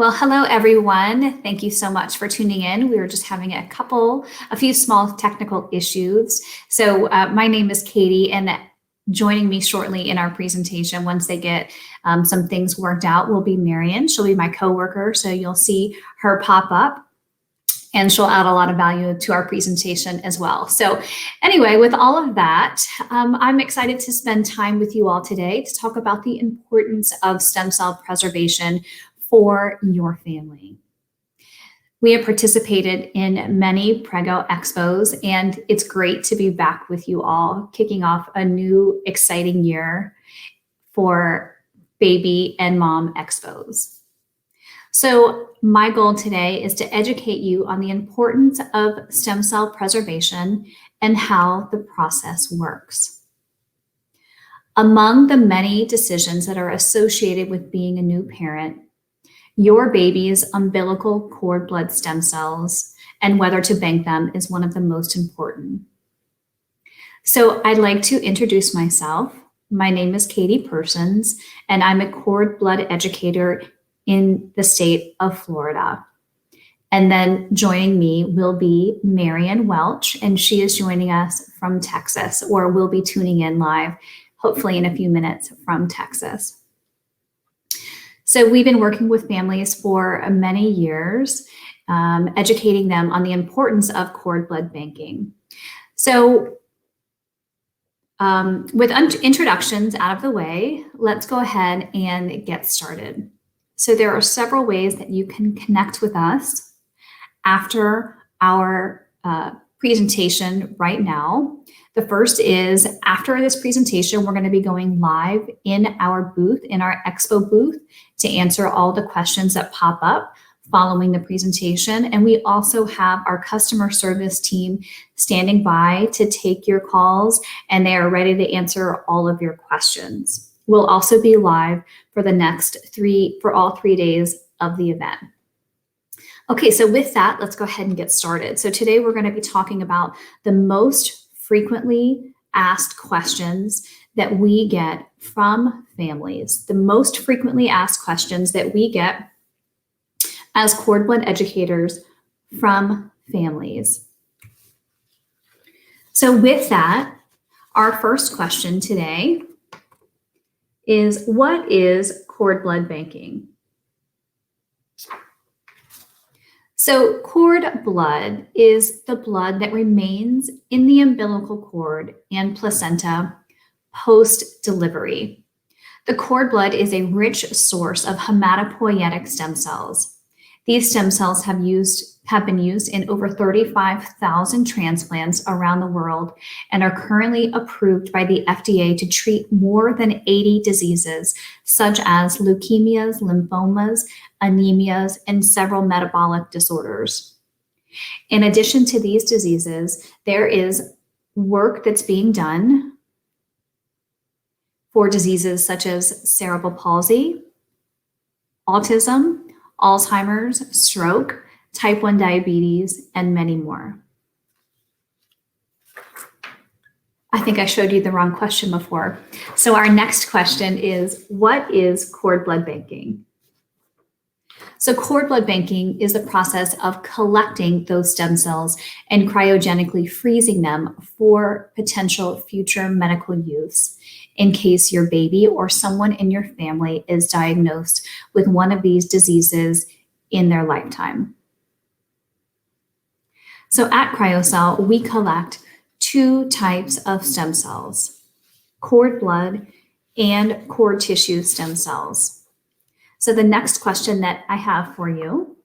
Well, hello everyone. Thank you so much for tuning in. We were just having a few small technical issues. My name is Katie, and joining me shortly in our presentation, once they get some things worked out, will be Marian. She'll be my coworker, so you'll see her pop up, and she'll add a lot of value to our presentation as well. So anyway, with all of that, I'm excited to spend time with you all today to talk about the importance of stem cell preservation for your family. We have participated in many Prego Expos, and it's great to be back with you all, kicking off a new exciting year for Baby and Mom Expos. So my goal today is to educate you on the importance of stem cell preservation and how the process works. Among the many decisions that are associated with being a new parent, your baby's umbilical cord blood stem cells and whether to bank them is one of the most important. So I'd like to introduce myself. My name is Katie Persons, and I'm a cord blood educator in the state of Florida. And then joining me will be Marian Welch, and she is joining us from Texas, or will be tuning in live, hopefully in a few minutes from Texas. So we've been working with families for many years, educating them on the importance of cord blood banking. So with introductions out of the way, let's go ahead and get started. So there are several ways that you can connect with us after our presentation right now. The first is after this presentation, we're going to be going live in our booth, in our expo booth, to answer all the questions that pop up following the presentation. And we also have our customer service team standing by to take your calls, and they are ready to answer all of your questions. We'll also be live for all 3 days of the event. Okay, so with that, let's go ahead and get started. So today we're going to be talking about the most frequently asked questions that we get from families. The most frequently asked questions that we get as cord blood educators from families. So with that, our first question today is, what is cord blood banking? So cord blood is the blood that remains in the umbilical cord and placenta post-delivery. The cord blood is a rich source of hematopoietic stem cells. These stem cells have been used in over 35,000 transplants around the world and are currently approved by the FDA to treat more than 80 diseases, such as leukemias, lymphomas, anemias, and several metabolic disorders. In addition to these diseases, there is work that's being done for diseases such as cerebral palsy, autism, Alzheimer's, stroke, type 1 diabetes, and many more. I think I showed you the wrong question before. So our next question is, what is cord blood banking? So cord blood banking is the process of collecting those stem cells and cryogenically freezing them for potential future medical use in case your baby or someone in your family is diagnosed with one of these diseases in their lifetime. So at Cryo-Cell, we collect two types of stem cells, cord blood and cord tissue stem cells. So the next question that I have for you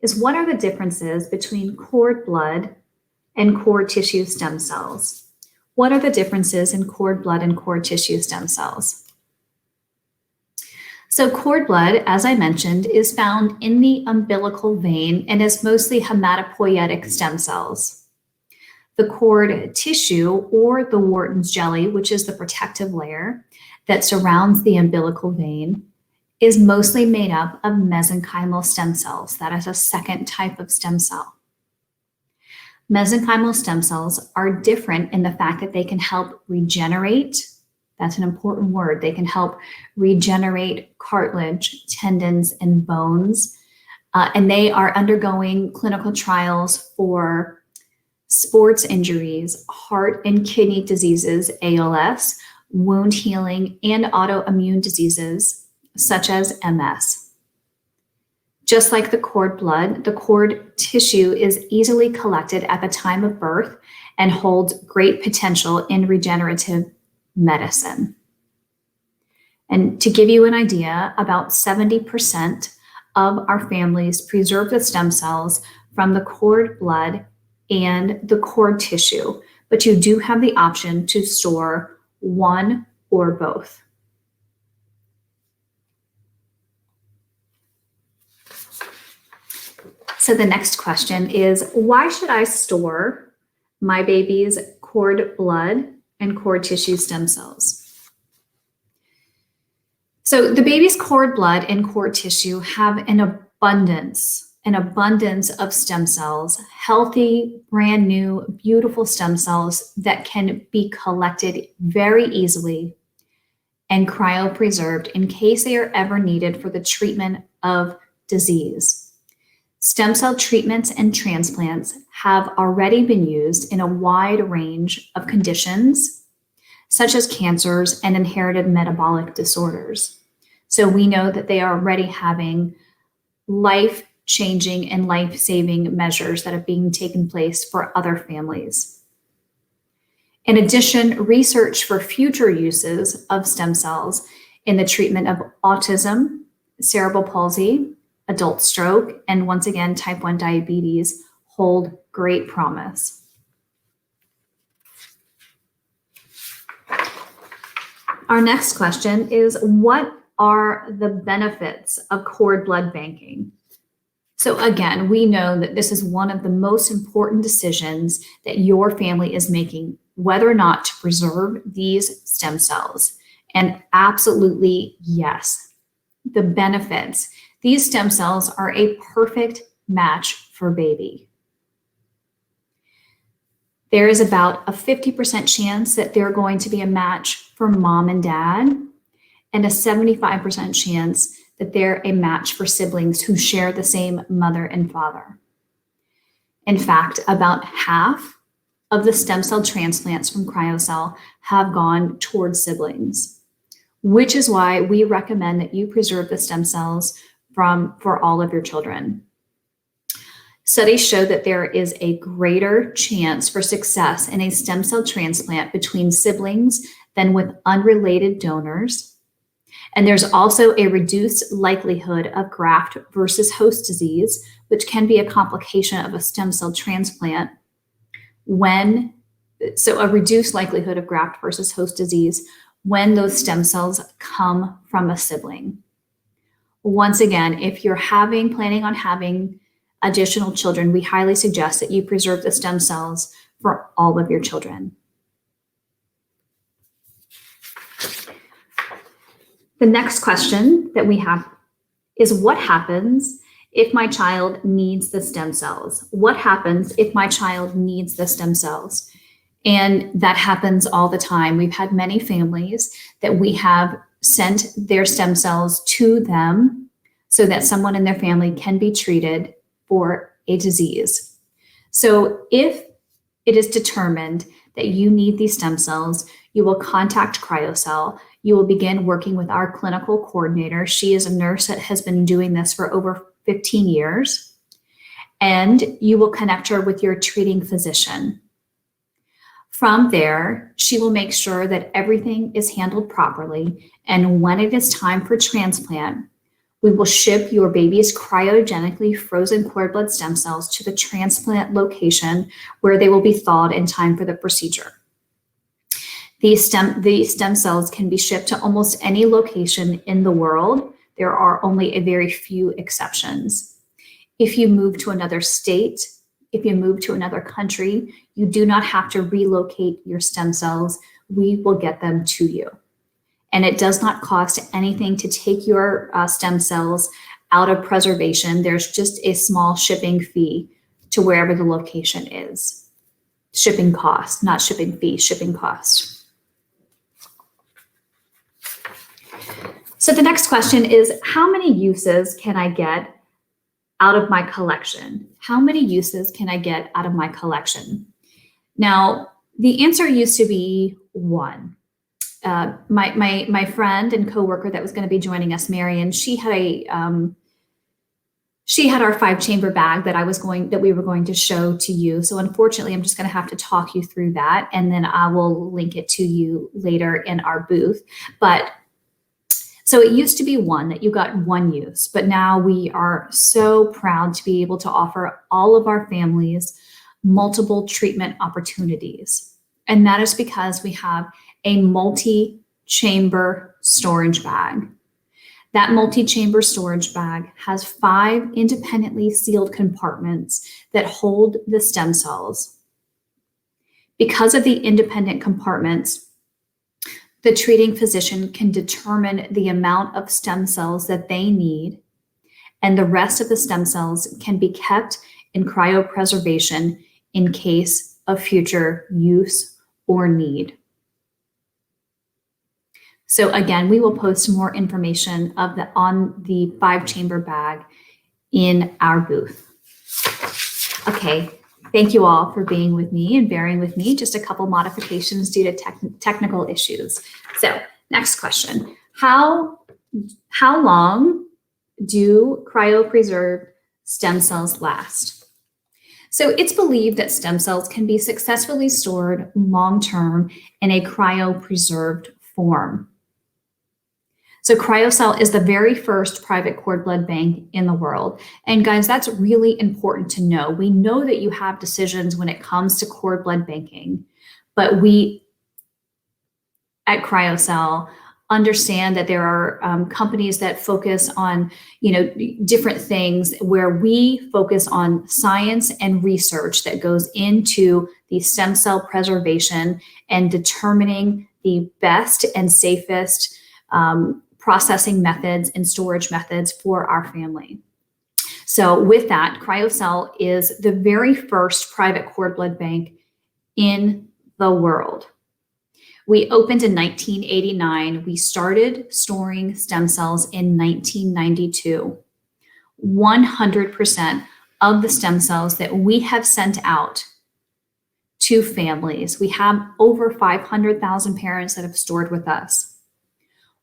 is, what are the differences between cord blood and cord tissue stem cells? What are the differences in cord blood and cord tissue stem cells? So cord blood, as I mentioned, is found in the umbilical vein and is mostly hematopoietic stem cells. The cord tissue, or the Wharton's jelly, which is the protective layer that surrounds the umbilical vein, is mostly made up of mesenchymal stem cells. That is a second type of stem cell. Mesenchymal stem cells are different in the fact that they can help regenerate That's an important word. They can help regenerate cartilage, tendons, and bones. And they are undergoing clinical trials for sports injuries, heart and kidney diseases, ALS, wound healing, and autoimmune diseases such as MS. Just like the cord blood, the cord tissue is easily collected at the time of birth and holds great potential in regenerative medicine. And to give you an idea, about 70% of our families preserve the stem cells from the cord blood and the cord tissue, but you do have the option to store one or both. So the next question is, why should I store my baby's cord blood and cord tissue stem cells? So the baby's cord blood and cord tissue have an abundance of stem cells, healthy, brand new, beautiful stem cells that can be collected very easily and cryopreserved in case they are ever needed for the treatment of disease. Stem cell treatments and transplants have already been used in a wide range of conditions, such as cancers and inherited metabolic disorders. So we know that they are already having life-changing and life-saving measures that are being taken place for other families. In addition, research for future uses of stem cells in the treatment of autism, cerebral palsy, adult stroke, and once again, type 1 diabetes hold great promise. Our next question is, what are the benefits of cord blood banking? So again, we know that this is one of the most important decisions that your family is making, whether or not to preserve these stem cells. And absolutely, yes, the benefits. These stem cells are a perfect match for baby. There is about a 50% chance that they're going to be a match for mom and dad, and a 75% chance that they're a match for siblings who share the same mother and father. In fact, about half of the stem cell transplants from Cryo-Cell have gone towards siblings, which is why we recommend that you preserve the stem cells for all of your children. Studies show that there is a greater chance for success in a stem cell transplant between siblings than with unrelated donors. And there's also a reduced likelihood of graft versus host disease, which can be a complication of a stem cell transplant so a reduced likelihood of graft versus host disease when those stem cells come from a sibling. Once again, if you're planning on having additional children, we highly suggest that you preserve the stem cells for all of your children. The next question that we have is, what happens if my child needs the stem cells? What happens if my child needs the stem cells? And that happens all the time. We've had many families that we have sent their stem cells to them so that someone in their family can be treated for a disease. So if it is determined that you need these stem cells, you will contact Cryo-Cell. You will begin working with our clinical coordinator. She is a nurse that has been doing this for over 15 years. And you will connect her with your treating physician. From there, she will make sure that everything is handled properly. And when it is time for transplant, we will ship your baby's cryogenically frozen cord blood stem cells to the transplant location where they will be thawed in time for the procedure. These stem cells can be shipped to almost any location in the world. There are only a very few exceptions. If you move to another state, if you move to another country, you do not have to relocate your stem cells. We will get them to you. And it does not cost anything to take your stem cells out of preservation. There's just a small shipping fee to wherever the location is. Shipping cost, not shipping fee, shipping cost. So the next question is, how many uses can I get out of my collection? How many uses can I get out of my collection? Now, the answer used to be one. My friend and coworker that was going to be joining us, Marion, she had our 5-chamber bag that we were going to show to you. So unfortunately, I'm just going to have to talk you through that, and then I will link it to you later in our booth. But so it used to be one that you got one use, but now we are so proud to be able to offer all of our families multiple treatment opportunities. And that is because we have a multi-chamber storage bag. That multi-chamber storage bag has 5 independently sealed compartments that hold the stem cells. Because of the independent compartments, the treating physician can determine the amount of stem cells that they need, and the rest of the stem cells can be kept in cryopreservation in case of future use or need. So again, we will post more information on the 5-chamber bag in our booth. Okay, thank you all for being with me and bearing with me. Just a couple modifications due to technical issues. So next question, how long do cryopreserved stem cells last? So it's believed that stem cells can be successfully stored long-term in a cryopreserved form. So Cryo-Cell is the very first private cord blood bank in the world. And guys, that's really important to know. We know that you have decisions when it comes to cord blood banking, but we at Cryo-Cell understand that there are companies that focus on, different things, where we focus on science and research that goes into the stem cell preservation and determining the best and safest processing methods and storage methods for our family. So with that, Cryo-Cell is the very first private cord blood bank in the world. We opened in 1989. We started storing stem cells in 1992. 100% of the stem cells that we have sent out to families, we have over 500,000 parents that have stored with us.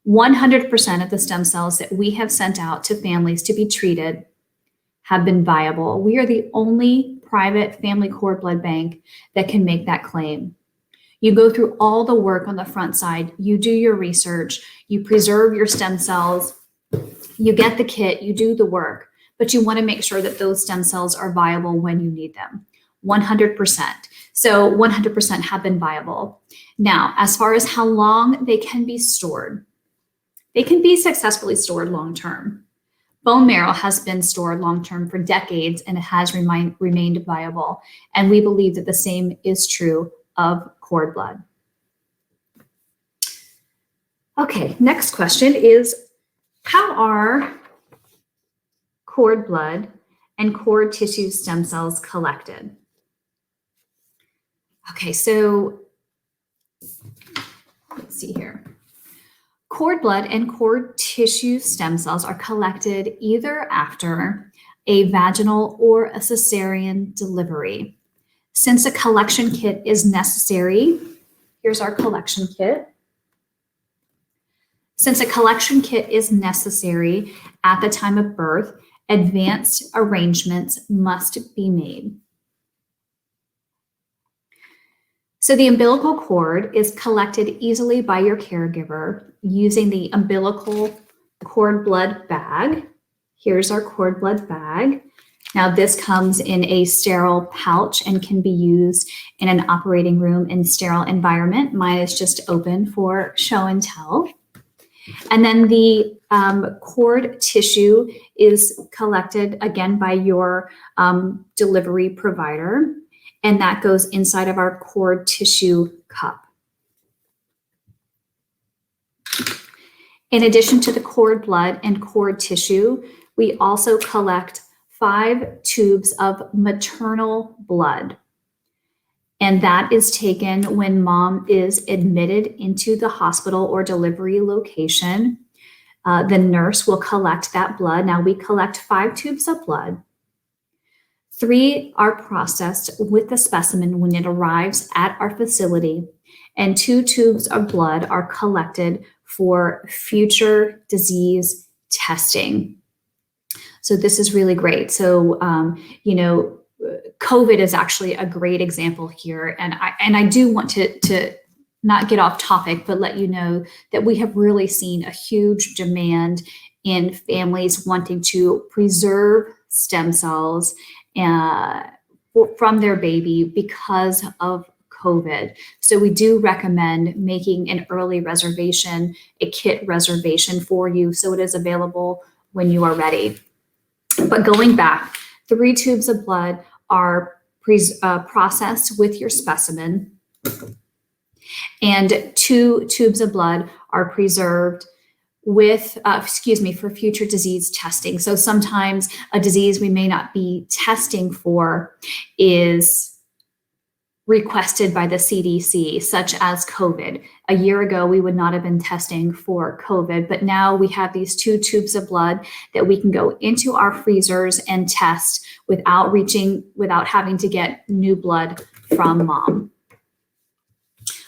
100% of the stem cells that we have sent out to families to be treated have been viable. We are the only private family cord blood bank that can make that claim. You go through all the work on the front side, you do your research, you preserve your stem cells, you get the kit, you do the work, but you want to make sure that those stem cells are viable when you need them. 100%. So 100% have been viable. Now, as far as how long they can be stored, they can be successfully stored long-term. Bone marrow has been stored long-term for decades, and it has remained viable. And we believe that the same is true of cord blood. Okay, next question is, how are cord blood and cord tissue stem cells collected? Okay, so let's see here. Cord blood and cord tissue stem cells are collected either after a vaginal or a cesarean delivery. Since a collection kit is necessary, here's our collection kit. Since a collection kit is necessary at the time of birth, advanced arrangements must be made. So the umbilical cord is collected easily by your caregiver using the umbilical cord blood bag. Here's our cord blood bag. Now this comes in a sterile pouch and can be used in an operating room in sterile environment. Mine is just open for show and tell. And then the cord tissue is collected again by your delivery provider, and that goes inside of our cord tissue cup. In addition to the cord blood and cord tissue, we also collect 5 tubes of maternal blood. And that is taken when mom is admitted into the hospital or delivery location. The nurse will collect that blood. Now we collect 5 tubes of blood. 3 are processed with the specimen when it arrives at our facility, and 2 tubes of blood are collected for future disease testing. So this is really great. So, COVID is actually a great example here. And I do want to not get off topic, but let you know that we have really seen a huge demand in families wanting to preserve stem cells from their baby because of COVID. So we do recommend making an early reservation, a kit reservation for you, so it is available when you are ready. But going back, 3 tubes of blood are processed with your specimen, and 2 tubes of blood are preserved with, for future disease testing. So sometimes a disease we may not be testing for is requested by the CDC, such as COVID. A year ago, we would not have been testing for COVID, but now we have these 2 tubes of blood that we can go into our freezers and test without having to get new blood from mom.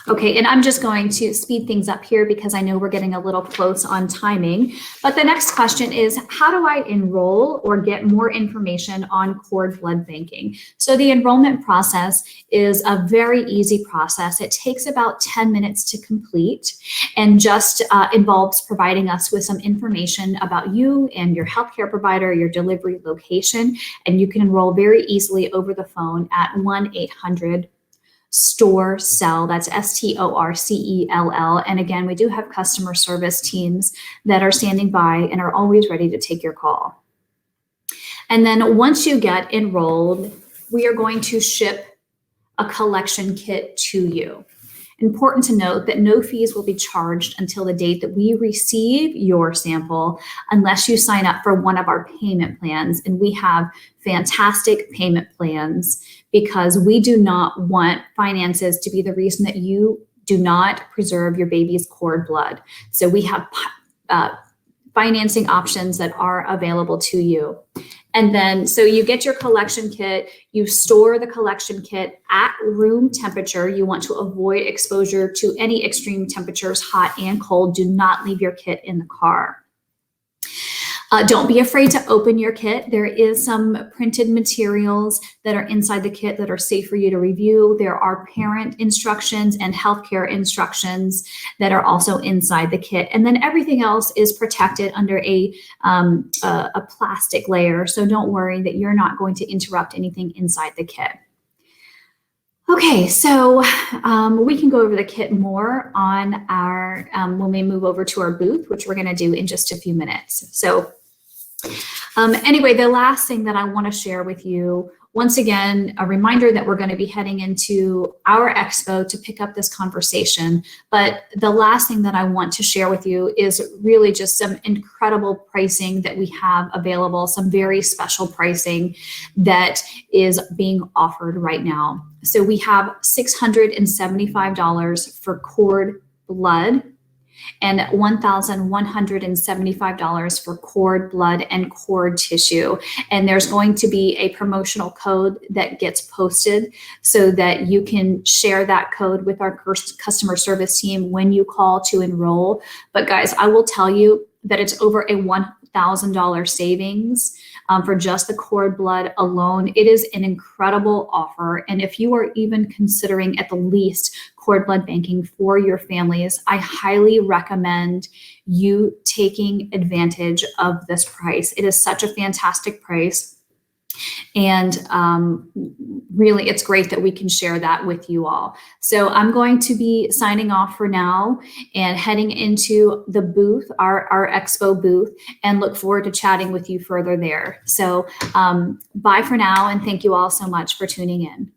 Okay, and I'm just going to speed things up here because I know we're getting a little close on timing. But the next question is, how do I enroll or get more information on cord blood banking? So the enrollment process is a very easy process. It takes about 10 minutes to complete and just involves providing us with some information about you and your healthcare provider, your delivery location, and you can enroll very easily over the phone at 1-800 Store Cell. That's STORCELL. And again, we do have customer service teams that are standing by and are always ready to take your call. And then once you get enrolled, we are going to ship a collection kit to you. Important to note that no fees will be charged until the date that we receive your sample, unless you sign up for one of our payment plans. And we have fantastic payment plans because we do not want finances to be the reason that you do not preserve your baby's cord blood. So we have financing options that are available to you. And then, so you get your collection kit, you store the collection kit at room temperature. You want to avoid exposure to any extreme temperatures, hot and cold. Do not leave your kit in the car. Don't be afraid to open your kit. There is some printed materials that are inside the kit that are safe for you to review. There are parent instructions and healthcare instructions that are also inside the kit. And then everything else is protected under a plastic layer. So don't worry that you're not going to interrupt anything inside the kit. Okay, so we can go over the kit more on our, when we move over to our booth, which we're gonna do in just a few minutes. So anyway, the last thing that I wanna share with you, once again, a reminder that we're gonna be heading into our expo to pick up this conversation. But the last thing that I want to share with you is really just some incredible pricing that we have available, some very special pricing that is being offered right now. So we have $675 for cord blood and $1,175 for cord blood and cord tissue. And there's going to be a promotional code that gets posted so that you can share that code with our customer service team when you call to enroll. But guys, I will tell you that it's over a $1,000 savings for just the cord blood alone. It is an incredible offer. And if you are even considering at the least cord blood banking for your families, I highly recommend you taking advantage of this price. It is such a fantastic price. And really, it's great that we can share that with you all. So I'm going to be signing off for now and heading into the booth, our expo booth, and look forward to chatting with you further there. So bye for now, and thank you all so much for tuning in.